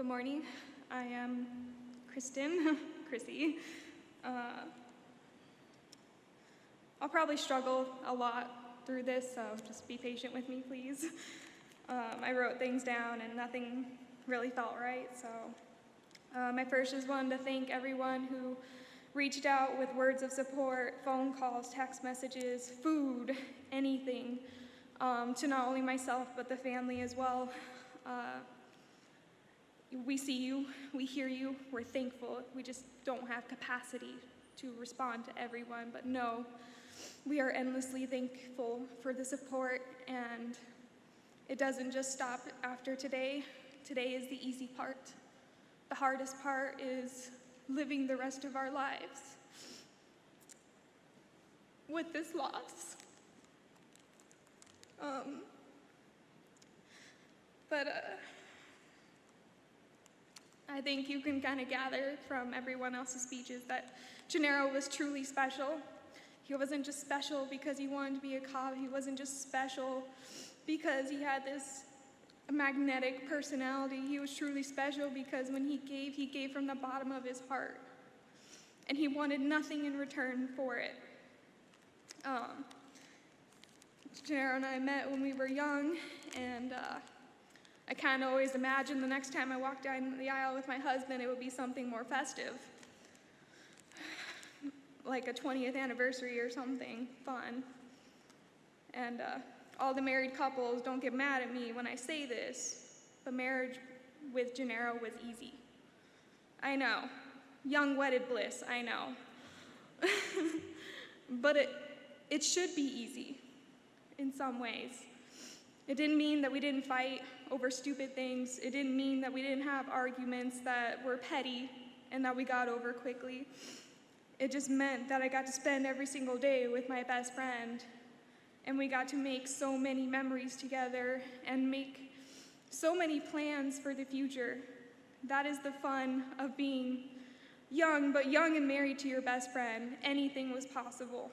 Good morning. I am Kristen, Chrissy. I'll probably struggle a lot through this, so just be patient with me, please. I wrote things down and nothing really felt right, so I first just wanted to thank everyone who reached out with words of support, phone calls, text messages, food, anything, to not only myself but the family as well. We see you, we hear you, we're thankful. We just don't have capacity to respond to everyone, but no, we are endlessly thankful for the support, and it doesn't just stop after today. Today is the easy part. The hardest part is living the rest of our lives with this loss. I think you can kind of gather from everyone else's speeches that Ginarro was truly special. He wasn't just special because he wanted to be a cop. He wasn't just special because he had this magnetic personality. He was truly special because when he gave from the bottom of his heart. And he wanted nothing in return for it. Ginarro and I met when we were young, and I kind of always imagined the next time I walked down the aisle with my husband, it would be something more festive, like a 20th anniversary or something fun. And all the married couples, don't get mad at me when I say this, but marriage with Ginarro was easy. I know, young wedded bliss, I know. But it should be easy in some ways. It didn't mean that we didn't fight over stupid things. It didn't mean that we didn't have arguments that were petty and that we got over quickly. It just meant that I got to spend every single day with my best friend, and we got to make so many memories together and make so many plans for the future. That is the fun of being young, but young and married to your best friend. Anything was possible.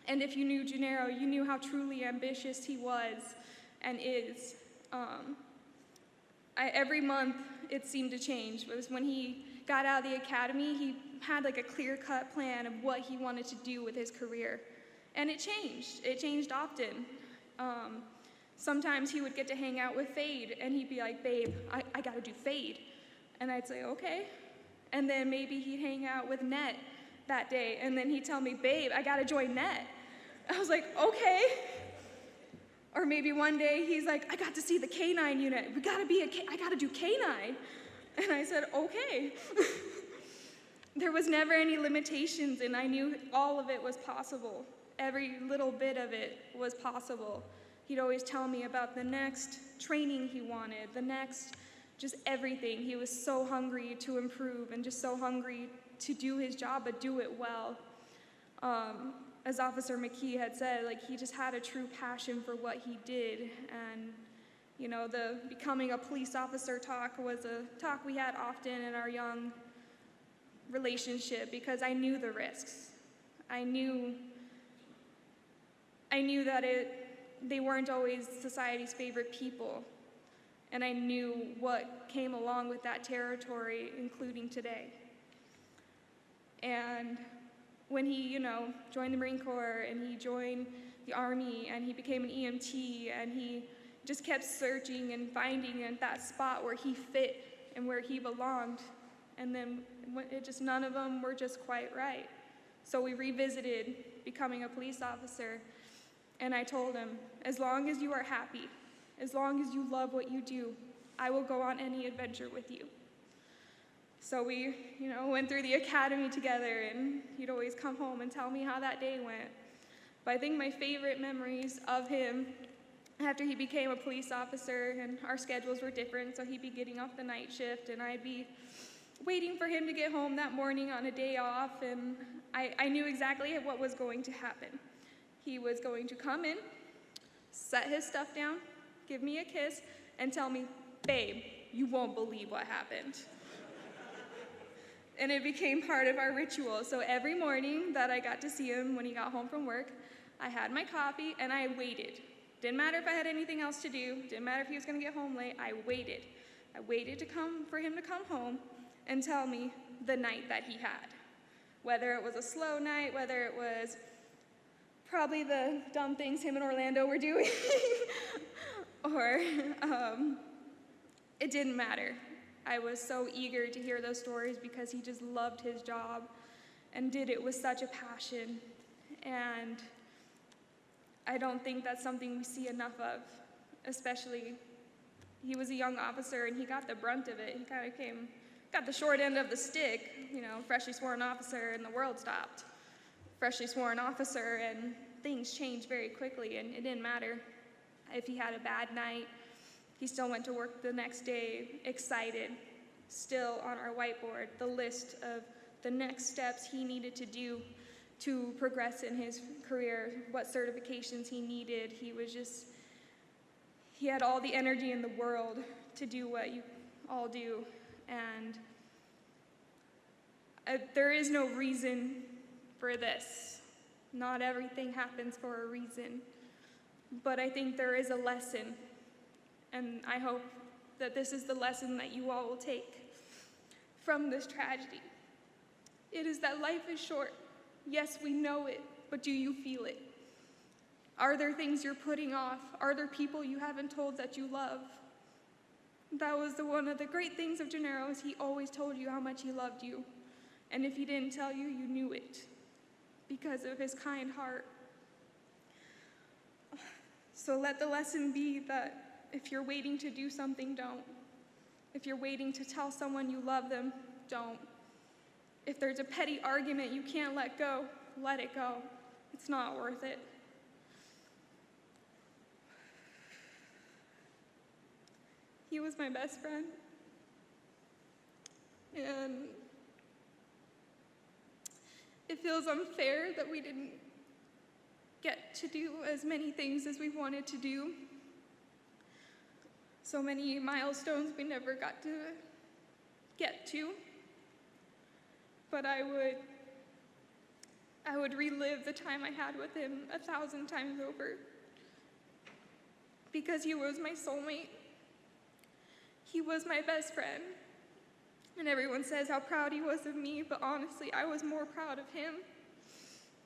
And if you knew Ginarro, you knew how truly ambitious he was and is. Every month it seemed to change. It was when he got out of the academy, he had like a clear-cut plan of what he wanted to do with his career. And it changed. It changed often. Sometimes he would get to hang out with Fade, and he'd be like, babe, I gotta do Fade. And I'd say, okay. And then maybe he'd hang out with Net that day, and then he'd tell me, babe, I gotta join Net. I was like, okay. Or maybe one day he's like, I got to see the K9 unit. I gotta do K9. And I said, okay. There was never any limitations, and I knew all of it was possible. Every little bit of it was possible. He'd always tell me about the next training he wanted, the next, just everything. He was so hungry to improve and just so hungry to do his job, but do it well. As Officer McKee had said, like, he just had a true passion for what he did. And, you know, the becoming a police officer talk was a talk we had often in our young relationship because I knew the risks. I knew that they weren't always society's favorite people. And I knew what came along with that territory, including today. And when he, joined the Marine Corps and he joined the Army and he became an EMT and he just kept searching and finding that spot where he fit and where he belonged. And then none of them were just quite right. So we revisited becoming a police officer, and I told him, as long as you are happy, as long as you love what you do, I will go on any adventure with you. So we, went through the academy together, and he'd always come home and tell me how that day went. But I think my favorite memories of him, after he became a police officer, and our schedules were different, so he'd be getting off the night shift, and I'd be waiting for him to get home that morning on a day off, and I knew exactly what was going to happen. He was going to come in, set his stuff down, give me a kiss, and tell me, babe, you won't believe what happened. And it became part of our ritual. So every morning that I got to see him when he got home from work, I had my coffee and I waited. Didn't matter if I had anything else to do, didn't matter if he was gonna get home late, I waited. I waited for him to come home and tell me the night that he had. Whether it was a slow night, whether it was probably the dumb things him and Orlando were doing, or it didn't matter. I was so eager to hear those stories because he just loved his job and did it with such a passion. And I don't think that's something we see enough of, especially he was a young officer and he got the brunt of it. He kind of got the short end of the stick, freshly sworn officer and the world stopped. Freshly sworn officer and things changed very quickly, and it didn't matter if he had a bad night. He still went to work the next day, excited, still on our whiteboard, the list of the next steps he needed to do to progress in his career, what certifications he needed. He had all the energy in the world to do what you all do, and there is no reason for this. Not everything happens for a reason, but I think there is a lesson, and I hope that this is the lesson that you all will take from this tragedy. It is that life is short. Yes, we know it, but do you feel it? Are there things you're putting off? Are there people you haven't told that you love? That was one of the great things of Ginarro, is he always told you how much he loved you. And if he didn't tell you, you knew it because of his kind heart. So let the lesson be that if you're waiting to do something, don't. If you're waiting to tell someone you love them, don't. If there's a petty argument you can't let go, let it go. It's not worth it. He was my best friend. And it feels unfair that we didn't get to do as many things as we wanted to do. So many milestones we never got to get to. But I would relive the time I had with him 1,000 times over, because he was my soulmate. He was my best friend. And everyone says how proud he was of me, but honestly, I was more proud of him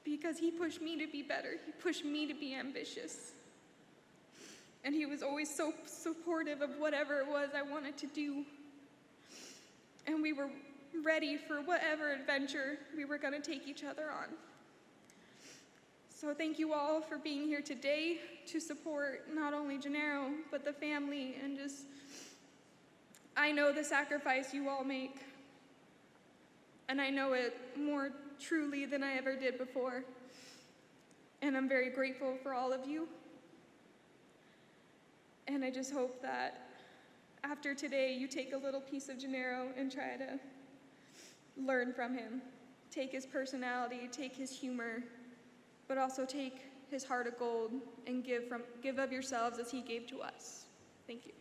because he pushed me to be better. He pushed me to be ambitious. And he was always so supportive of whatever it was I wanted to do. And we were ready for whatever adventure we were going to take each other on. So thank you all for being here today to support not only Ginarro, but the family, and just, I know the sacrifice you all make, and I know it more truly than I ever did before. And I'm very grateful for all of you. And I just hope that after today, you take a little piece of Ginarro and try to learn from him. Take his personality, take his humor, but also take his heart of gold and give of yourselves as he gave to us. Thank you.